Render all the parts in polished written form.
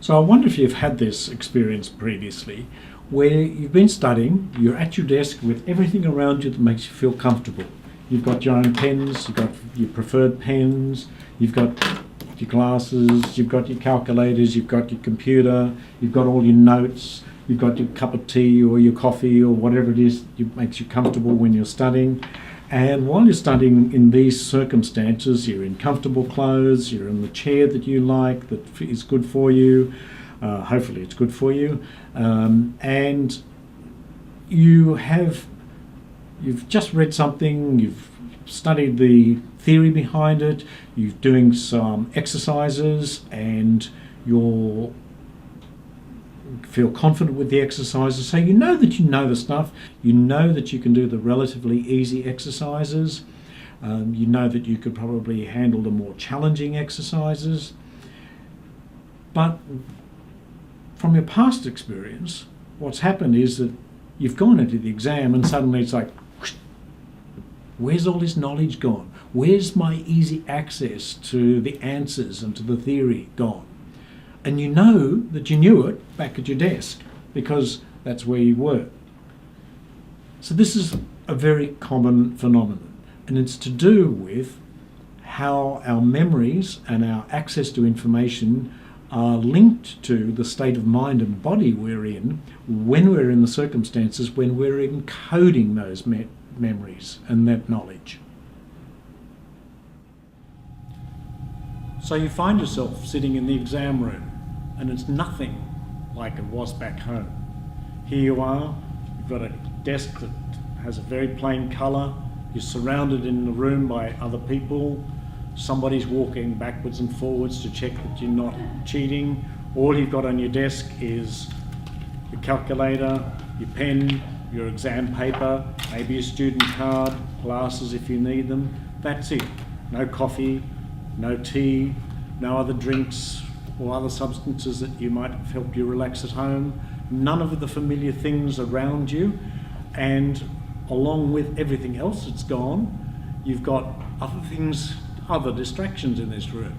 So I wonder if you've had this experience previously, where you've been studying, you're at your desk with everything around you that makes you feel comfortable. You've got your own pens, you've got your preferred pens, you've got your glasses, you've got your calculators, you've got your computer, you've got all your notes, you've got your cup of tea or your coffee or whatever it is that makes you comfortable when you're studying. And while you're studying in these circumstances, you're in comfortable clothes, you're in the chair that you like, that is good for you, hopefully it's good for you, and you've just read something, you've studied the theory behind it, you're doing some exercises and you feel confident with the exercises, so you know that you know the stuff, you know that you can do the relatively easy exercises, you know that you could probably handle the more challenging exercises. But from your past experience, what's happened is that you've gone into the exam and suddenly it's like, where's all this knowledge gone? Where's my easy access to the answers and to the theory gone? And you know that you knew it back at your desk because that's where you were. So this is a very common phenomenon, and it's to do with how our memories and our access to information are linked to the state of mind and body we're in when we're in the circumstances when we're encoding those memories and that knowledge. So you find yourself sitting in the exam room and it's nothing like it was back home. Here you are, you've got a desk that has a very plain colour, you're surrounded in the room by other people, somebody's walking backwards and forwards to check that you're not cheating. All you've got on your desk is your calculator, your pen, your exam paper, maybe a student card, glasses if you need them. That's it. No coffee, no tea, no other drinks or other substances that you might have helped you relax at home. None of the familiar things around you, and along with everything else that's gone, you've got other things, other distractions in this room.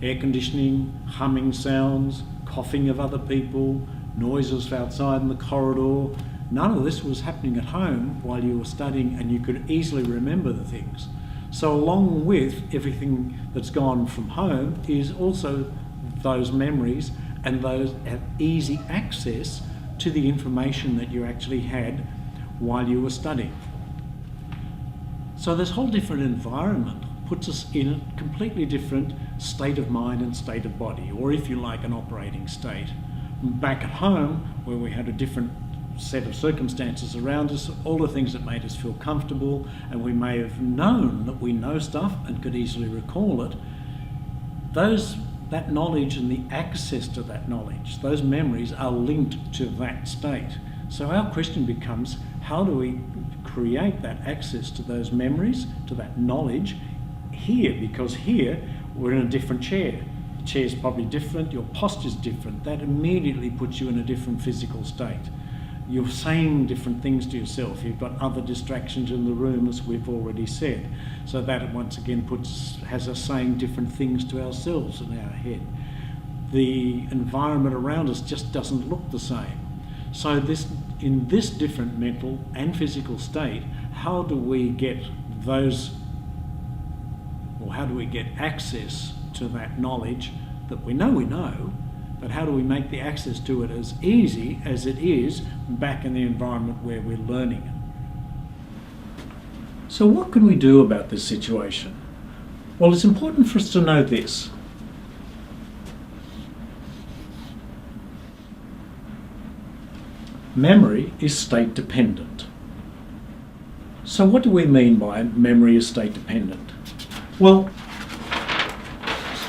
Air conditioning, humming sounds, coughing of other people, noises outside in the corridor. None of this was happening at home while you were studying, and you could easily remember the things. So along with everything that's gone from home is also those memories and those have easy access to the information that you actually had while you were studying. So this whole different environment puts us in a completely different state of mind and state of body, or if you like, an operating state. Back at home, where we had a different set of circumstances around us, all the things that made us feel comfortable, and we may have known that we know stuff and could easily recall it, that knowledge and the access to that knowledge, those memories are linked to that state. So our question becomes, how do we create that access to those memories, to that knowledge here? Because here we're in a different chair. The chair's probably different, your posture's different. That immediately puts you in a different physical state. You're saying different things to yourself. You've got other distractions in the room, as we've already said. So that once again has us saying different things to ourselves in our head. The environment around us just doesn't look the same. So in this different mental and physical state, how do we get access to that knowledge that we know, but how do we make the access to it as easy as it is back in the environment where we're learning it? So what can we do about this situation? Well, it's important for us to know this. Memory is state dependent. So what do we mean by memory is state dependent? Well,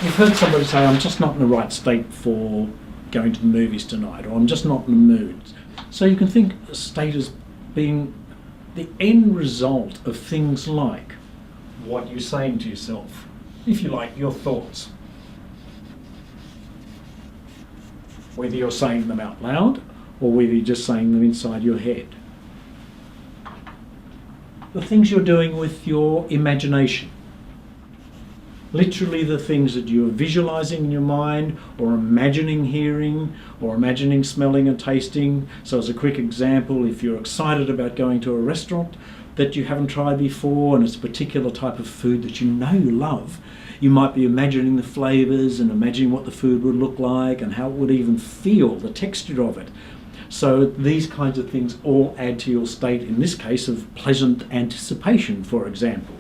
you've heard somebody say, I'm just not in the right state for going to the movies tonight, or I'm just not in the mood. So you can think of state as being the end result of things like what you're saying to yourself, if you like, your thoughts. Whether you're saying them out loud or whether you're just saying them inside your head. The things you're doing with your imagination. Literally the things that you're visualizing in your mind, or imagining hearing, or imagining smelling and tasting. So as a quick example, if you're excited about going to a restaurant that you haven't tried before and it's a particular type of food that you know you love, you might be imagining the flavours and imagining what the food would look like and how it would even feel, the texture of it. So these kinds of things all add to your state, in this case, of pleasant anticipation, for example.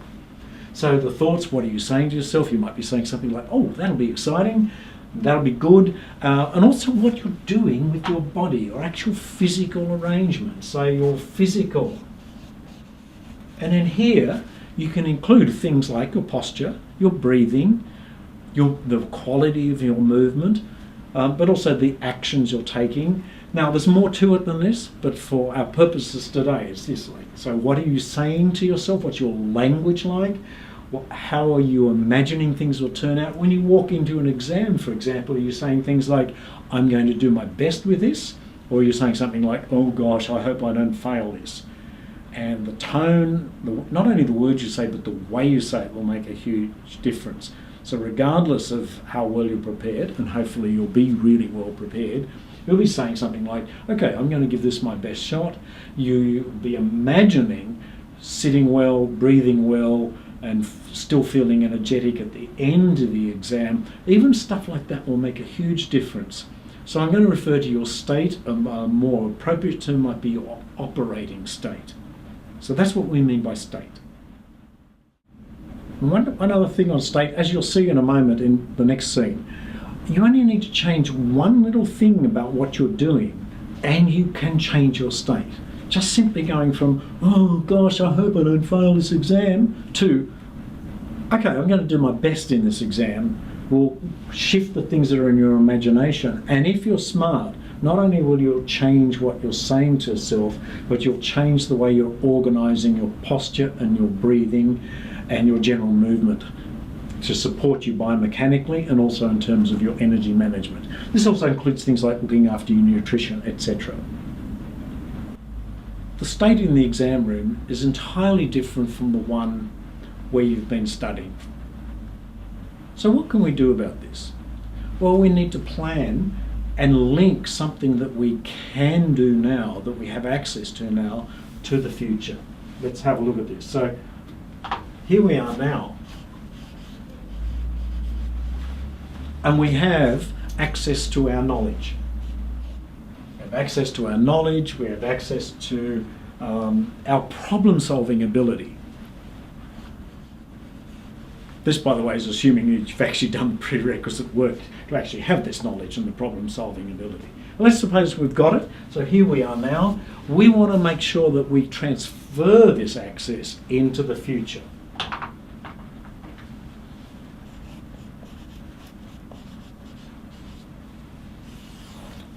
So the thoughts, what are you saying to yourself? You might be saying something like, oh, that'll be exciting, that'll be good. And also what you're doing with your body, your actual physical arrangement. So your physical. And in here, you can include things like your posture, your breathing, the quality of your movement, but also the actions you're taking. Now, there's more to it than this, but for our purposes today, it's this. So what are you saying to yourself? What's your language like? How are you imagining things will turn out? When you walk into an exam, for example, are you saying things like, I'm going to do my best with this? Or are you saying something like, oh gosh, I hope I don't fail this? And the tone, not only the words you say, but the way you say it will make a huge difference. So regardless of how well you're prepared, and hopefully you'll be really well prepared, you'll be saying something like, okay, I'm going to give this my best shot. You'll be imagining sitting well, breathing well, and still feeling energetic at the end of the exam. Even stuff like that will make a huge difference. So I'm going to refer to your state. A more appropriate term might be your operating state. So that's what we mean by state. One other thing on state, as you'll see in a moment in the next scene, you only need to change one little thing about what you're doing and you can change your state. Just simply going from, oh gosh, I hope I don't fail this exam, to, okay, I'm going to do my best in this exam, will shift the things that are in your imagination. And if you're smart, not only will you change what you're saying to yourself, but you'll change the way you're organising your posture and your breathing and your general movement to support you biomechanically and also in terms of your energy management. This also includes things like looking after your nutrition, etc. The state in the exam room is entirely different from the one where you've been studying. So what can we do about this? Well, we need to plan and link something that we can do now, that we have access to now, to the future. Let's have a look at this. So here we are now. And we have access to our knowledge. We have access to our knowledge, we have access to our problem-solving ability. This, by the way, is assuming you've actually done prerequisite work to actually have this knowledge and the problem-solving ability. Let's suppose we've got it. So here we are now. We want to make sure that we transfer this access into the future.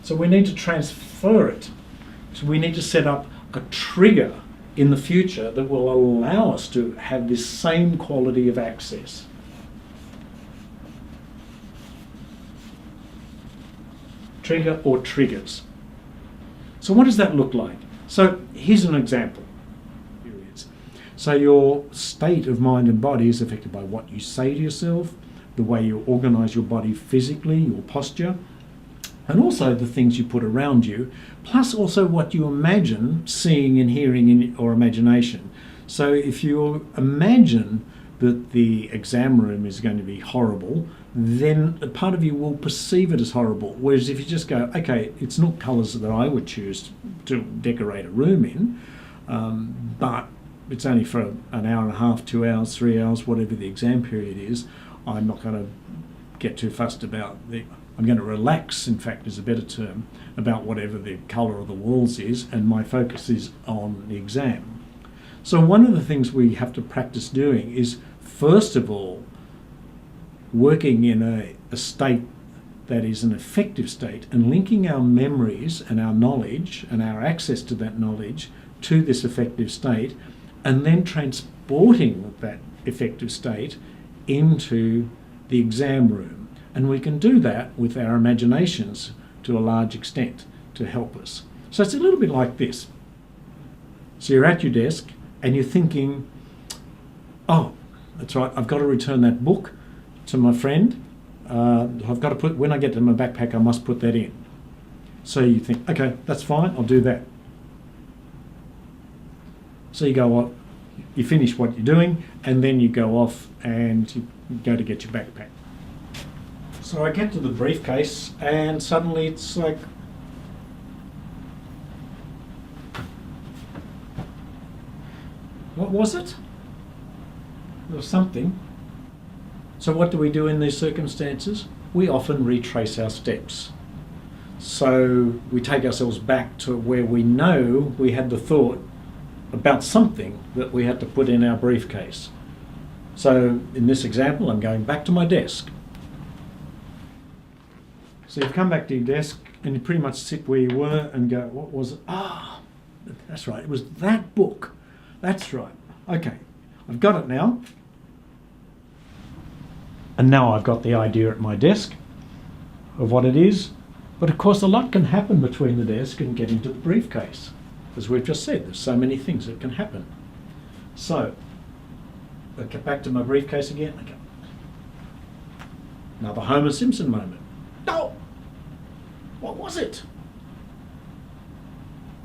So we need to transfer it. So we need to set up a trigger in the future that will allow us to have this same quality of access. Trigger or triggers. So what does that look like? So here's an example. Here it is. So your state of mind and body is affected by what you say to yourself, the way you organise your body physically, your posture, and also the things you put around you, plus also what you imagine seeing and hearing in your imagination. So if you imagine that the exam room is going to be horrible, then a part of you will perceive it as horrible. Whereas if you just go, okay, it's not colours that I would choose to decorate a room in, but it's only for an hour and a half, 2 hours, 3 hours, whatever the exam period is, I'm not going to get too fussed about I'm going to relax, in fact, is a better term, about whatever the colour of the walls is, and my focus is on the exam. So one of the things we have to practice doing is, first of all, working in a state that is an effective state and linking our memories and our knowledge and our access to that knowledge to this effective state, and then transporting that effective state into the exam room. And we can do that with our imaginations to a large extent to help us. So it's a little bit like this. So you're at your desk and you're thinking, oh, that's right, I've got to return that book to my friend, I've got to put, when I get to my backpack, I must put that in. So you think, okay, that's fine, I'll do that. So you go off, you finish what you're doing, and then you go off and you go to get your backpack. So I get to the briefcase, and suddenly it's like, what was it? There was something. So what do we do in these circumstances? We often retrace our steps. So we take ourselves back to where we know we had the thought about something that we had to put in our briefcase. So in this example, I'm going back to my desk. So you come back to your desk and you pretty much sit where you were and go, what was it? Ah, that's right, it was that book. That's right. Okay, I've got it now. And now I've got the idea at my desk of what it is. But of course, a lot can happen between the desk and getting to the briefcase. As we've just said, there's so many things that can happen. So, I get back to my briefcase again. I go, another Homer Simpson moment. No! What was it?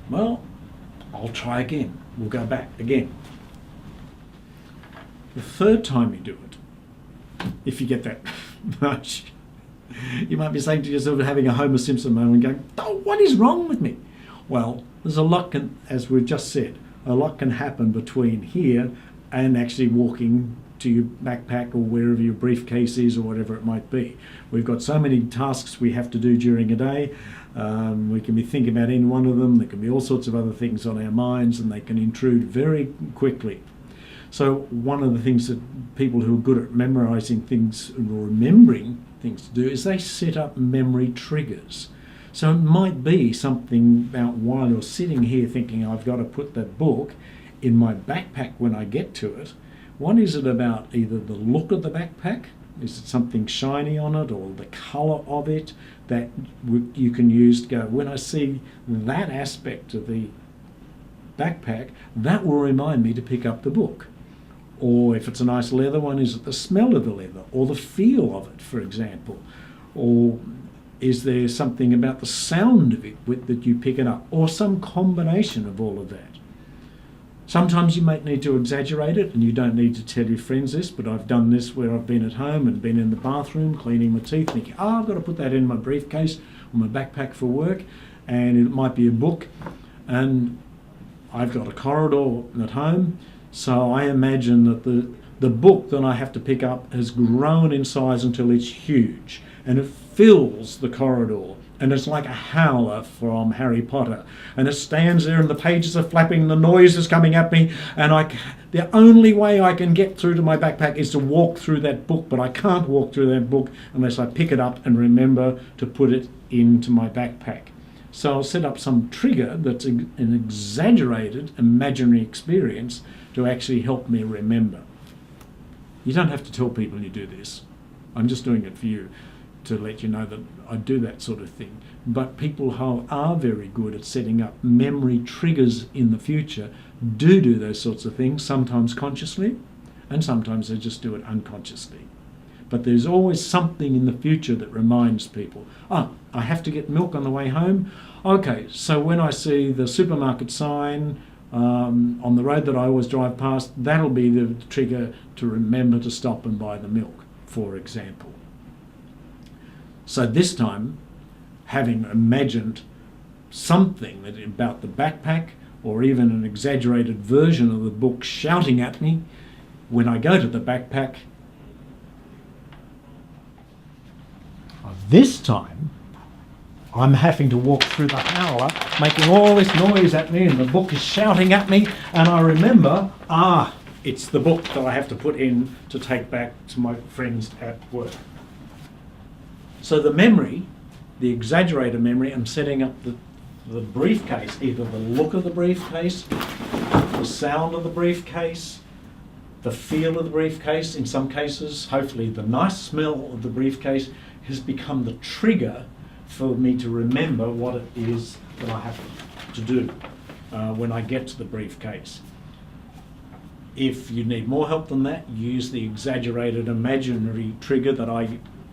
Well, I'll try again. We'll go back again. The third time you do it, if you get that much, you might be saying to yourself, having a Homer Simpson moment, going, oh, what is wrong with me? Well, there's a lot can, as we've just said, a lot can happen between here and actually walking to your backpack or wherever your briefcase is or whatever it might be. We've got so many tasks we have to do during a day. We can be thinking about any one of them. There can be all sorts of other things on our minds, and they can intrude very quickly. So one of the things that people who are good at memorising things or remembering things to do is they set up memory triggers. So it might be something about while you're sitting here thinking, I've got to put that book in my backpack when I get to it. What is it about either the look of the backpack? Is it something shiny on it, or the colour of it that you can use to go, when I see that aspect of the backpack, that will remind me to pick up the book. Or if it's a nice leather one, is it the smell of the leather or the feel of it, for example? Or is there something about the sound of it that you pick it up, or some combination of all of that? Sometimes you might need to exaggerate it, and you don't need to tell your friends this, but I've done this where I've been at home and been in the bathroom cleaning my teeth, thinking, I've got to put that in my briefcase or my backpack for work, and it might be a book, and I've got a corridor at home, so I imagine that the book that I have to pick up has grown in size until it's huge, and it fills the corridor, and it's like a howler from Harry Potter, and it stands there and the pages are flapping, the noise is coming at me, and the only way I can get through to my backpack is to walk through that book, but I can't walk through that book unless I pick it up and remember to put it into my backpack. So I'll set up some trigger that's an exaggerated imaginary experience to actually help me remember. You don't have to tell people you do this. I'm just doing it for you, to let you know that I do that sort of thing. But people who are very good at setting up memory triggers in the future do those sorts of things, sometimes consciously, and sometimes they just do it unconsciously. But there's always something in the future that reminds people, I have to get milk on the way home. Okay, so when I see the supermarket sign on the road that I always drive past, that'll be the trigger to remember to stop and buy the milk, for example. So this time, having imagined something about the backpack, or even an exaggerated version of the book shouting at me, when I go to the backpack, this time I'm having to walk through the howler, making all this noise at me, and the book is shouting at me, and I remember, it's the book that I have to put in to take back to my friends at work. So the memory, the exaggerated memory, I'm setting up the briefcase, either the look of the briefcase, the sound of the briefcase, the feel of the briefcase, in some cases, hopefully the nice smell of the briefcase has become the trigger for me to remember what it is that I have to do when I get to the briefcase. If you need more help than that, use the exaggerated imaginary trigger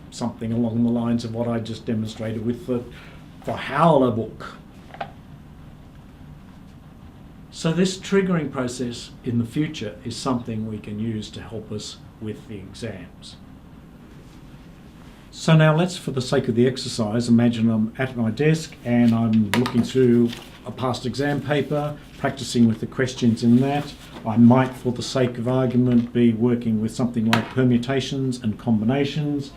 something along the lines of what I just demonstrated with the Howler book. So this triggering process in the future is something we can use to help us with the exams. So now let's, for the sake of the exercise, imagine I'm at my desk and I'm looking through a past exam paper, practicing with the questions in that. I might, for the sake of argument, be working with something like permutations and combinations.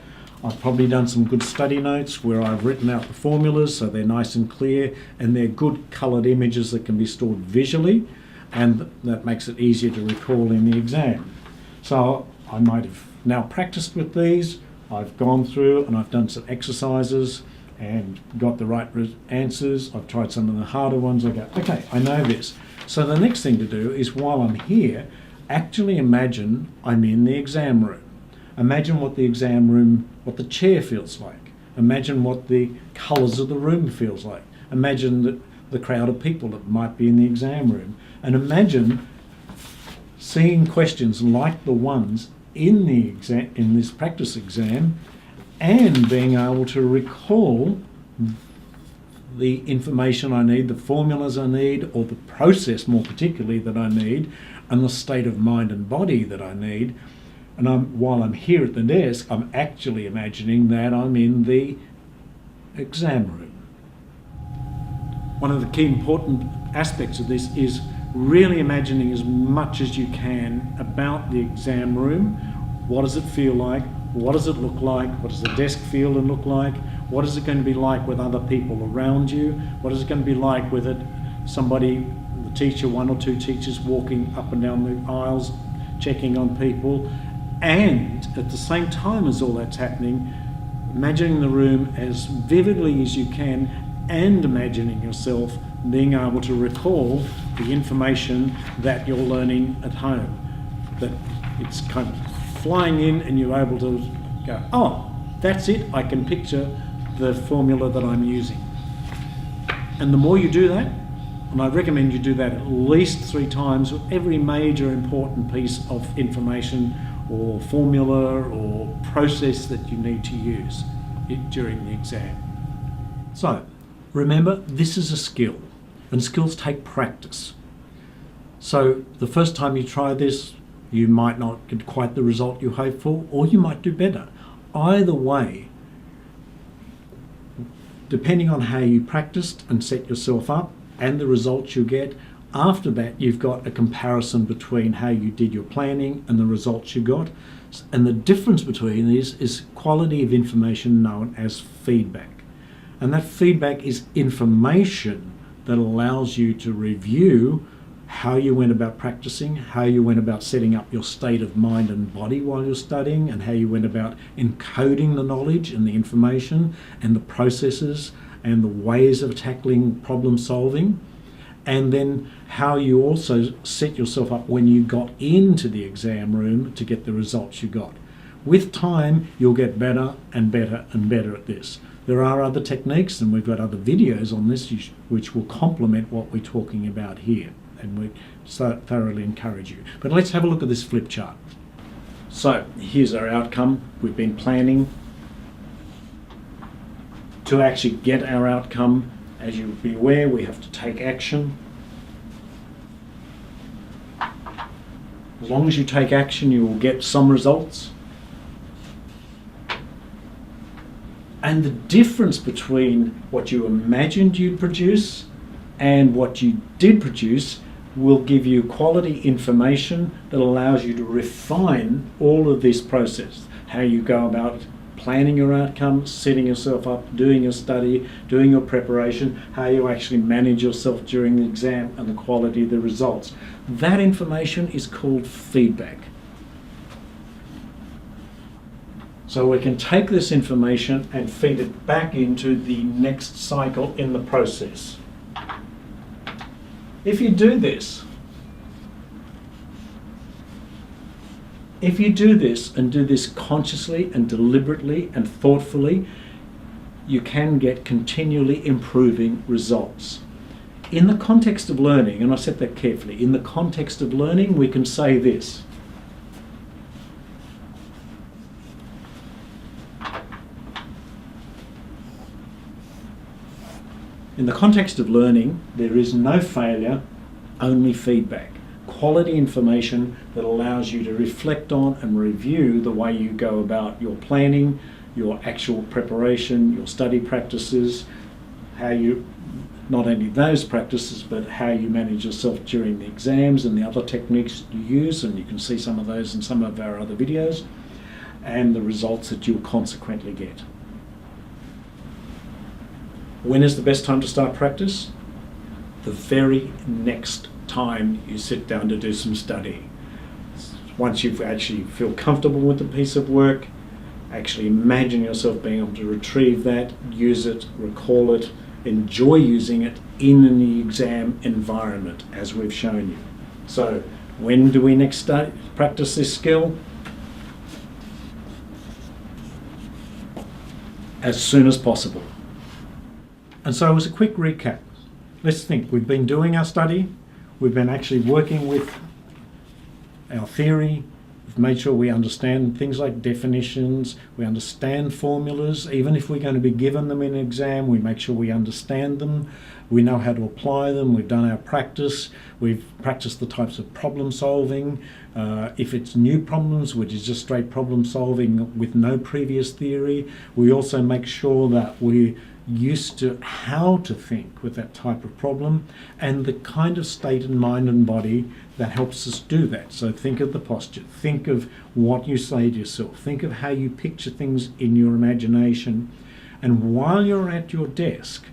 I've probably done some good study notes where I've written out the formulas so they're nice and clear, and they're good coloured images that can be stored visually, and that makes it easier to recall in the exam. So I might have now practiced with these. I've gone through and I've done some exercises and got the right answers. I've tried some of the harder ones. I go, okay, I know this. So the next thing to do is, while I'm here, actually imagine I'm in the exam room. Imagine what the exam room, what the chair feels like. Imagine what the colours of the room feels like. Imagine the crowd of people that might be in the exam room. And imagine seeing questions like the ones in the exam, in this practice exam, and being able to recall the information I need, the formulas I need, or the process more particularly that I need, and the state of mind and body that I need. And while I'm here at the desk, I'm actually imagining that I'm in the exam room. One of the key important aspects of this is really imagining as much as you can about the exam room. What does it feel like? What does it look like? What does the desk feel and look like? What is it going to be like with other people around you? What is it going to be like with somebody, the teacher, one or two teachers walking up and down the aisles, checking on people? And at the same time as all that's happening, imagining the room as vividly as you can, and imagining yourself being able to recall the information that you're learning at home. That it's kind of flying in and you're able to go, oh, that's it, I can picture the formula that I'm using. And the more you do that, and I recommend you do that at least 3 times with every major important piece of information or formula or process that you need to use during the exam. So remember, this is a skill, and skills take practice. So the first time you try this, you might not get quite the result you hope for, or you might do better. Either way, depending on how you practiced and set yourself up and the results you get, after that you've got a comparison between how you did your planning and the results you got. And the difference between these is quality of information known as feedback. And that feedback is information that allows you to review how you went about practicing, how you went about setting up your state of mind and body while you're studying, and how you went about encoding the knowledge and the information and the processes and the ways of tackling problem solving, and then how you also set yourself up when you got into the exam room to get the results you got. With time, you'll get better and better and better at this. There are other techniques, and we've got other videos on this which will complement what we're talking about here, and we thoroughly encourage you. But let's have a look at this flip chart. So here's our outcome. We've been planning to actually get our outcome. As you'll be aware, we have to take action. As long as you take action, you will get some results. And the difference between what you imagined you'd produce and what you did produce will give you quality information that allows you to refine all of this process. How you go about planning your outcome, setting yourself up, doing your study, doing your preparation, how you actually manage yourself during the exam, and the quality of the results. That information is called feedback. So we can take this information and feed it back into the next cycle in the process. If you do this, and do this consciously and deliberately and thoughtfully, you can get continually improving results. In the context of learning, and I said that carefully, in the context of learning, we can say this. In the context of learning, there is no failure, only feedback. Quality information that allows you to reflect on and review the way you go about your planning, your actual preparation, your study practices, how you, not only those practices, but how you manage yourself during the exams and the other techniques you use, and you can see some of those in some of our other videos, and the results that you'll consequently get. When is the best time to start practice? The very next time you sit down to do some study. Once you actually feel comfortable with the piece of work, actually imagine yourself being able to retrieve that, use it, recall it, enjoy using it in the exam environment, as we've shown you. So, when do we next practice this skill? As soon as possible. And so, as a quick recap, let's think. We've been doing our study, we've been actually working with our theory, we've made sure we understand things like definitions, we understand formulas. Even if we're going to be given them in an exam, we make sure we understand them, we know how to apply them, we've done our practice, we've practiced the types of problem solving. If it's new problems, which is just straight problem solving with no previous theory, we also make sure that we're used to how to think with that type of problem and the kind of state and mind and body that helps us do that. So think of the posture, think of what you say to yourself, think of how you picture things in your imagination, and while you're at your desk,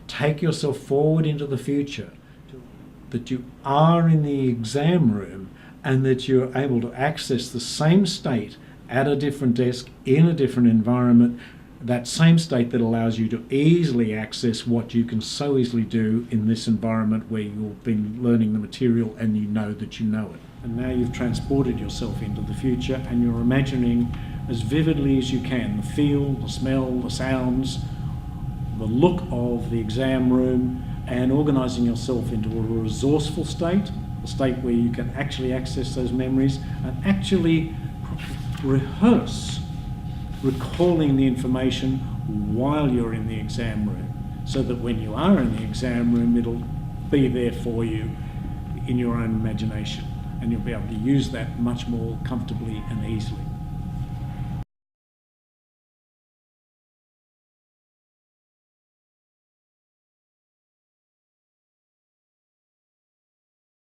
take yourself forward into the future, that you are in the exam room and that you're able to access the same state at a different desk in a different environment, that same state that allows you to easily access what you can so easily do in this environment where you've been learning the material and you know that you know it. And now you've transported yourself into the future and you're imagining as vividly as you can the feel, the smell, the sounds, the look of the exam room, and organising yourself into a resourceful state, a state where you can actually access those memories and actually rehearse recalling the information while you're in the exam room, so that when you are in the exam room, it'll be there for you in your own imagination, and you'll be able to use that much more comfortably and easily.